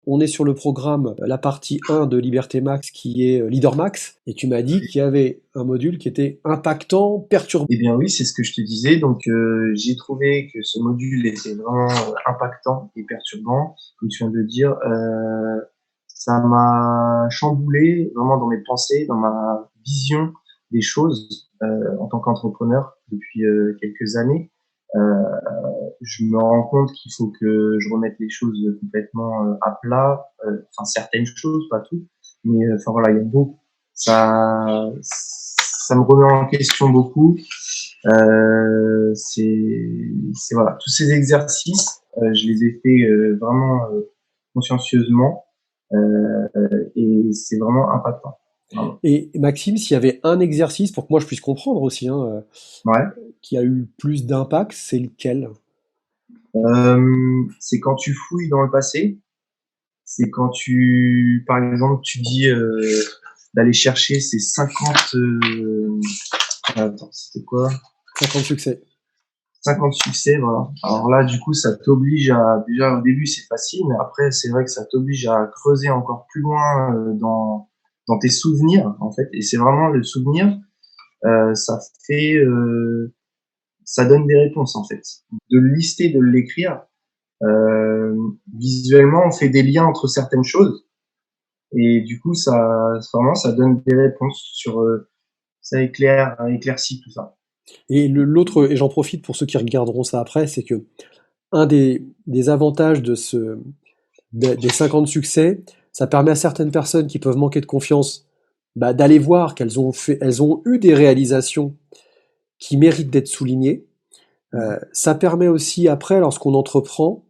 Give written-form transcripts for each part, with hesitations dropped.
on est sur le programme, la partie 1 de Liberté Max qui est Leader Max, et tu m'as dit qu'il y avait un module qui était impactant, perturbant. Eh bien oui, c'est ce que je te disais. Donc j'ai trouvé que ce module était vraiment impactant et perturbant, comme tu viens de le dire. Ça m'a chamboulé vraiment dans mes pensées, dans ma vision des choses en tant qu'entrepreneur depuis quelques années. Euh, je me rends compte qu'il faut que je remette les choses complètement à plat, enfin certaines choses, pas tout, mais enfin voilà, il y a beaucoup. Ça me remet en question beaucoup. C'est voilà, tous ces exercices, je les ai fait vraiment consciencieusement et c'est vraiment impactant. Vraiment. Et Maxime, s'il y avait un exercice, pour que moi je puisse comprendre aussi, hein, Ouais. qui a eu plus d'impact, c'est lequel? C'est quand tu fouilles dans le passé, c'est quand tu, par exemple, tu dis d'aller chercher ces 50, attends, c'était quoi? 50 succès. 50 succès, voilà. Alors là, du coup, ça t'oblige à, déjà au début, c'est facile, mais après, c'est vrai que ça t'oblige à creuser encore plus loin dans tes souvenirs, en fait. Et c'est vraiment le souvenir, ça fait, ça donne des réponses, en fait. De le lister, de l'écrire, visuellement, on fait des liens entre certaines choses. Et du coup, vraiment, ça donne des réponses sur, ça éclaircit tout ça. Et l'autre, et j'en profite pour ceux qui regarderont ça après, c'est que un des avantages des 50 succès, ça permet à certaines personnes qui peuvent manquer de confiance, bah, d'aller voir elles ont eu des réalisations qui méritent d'être soulignées. Ça permet aussi après, lorsqu'on entreprend,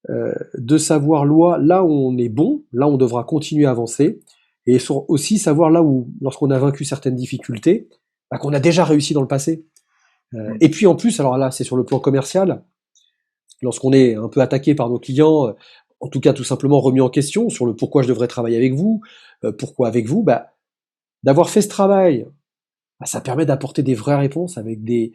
de savoir là où on est bon, là où on devra continuer à avancer, et aussi savoir là où, lorsqu'on a vaincu certaines difficultés, bah, qu'on a déjà réussi dans le passé. Et puis en plus, alors là, c'est sur le plan commercial, lorsqu'on est un peu attaqué par nos clients, en tout cas tout simplement remis en question sur le pourquoi je devrais travailler avec vous, pourquoi avec vous, bah, d'avoir fait ce travail, bah, ça permet d'apporter des vraies réponses avec des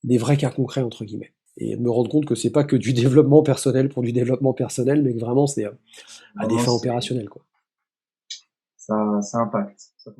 vrais cas concrets entre guillemets. Et de me rendre compte que c'est pas que du développement personnel pour du développement personnel, mais que vraiment c'est à des Vraiment, fins opérationnelles, quoi. ça impacte. Ça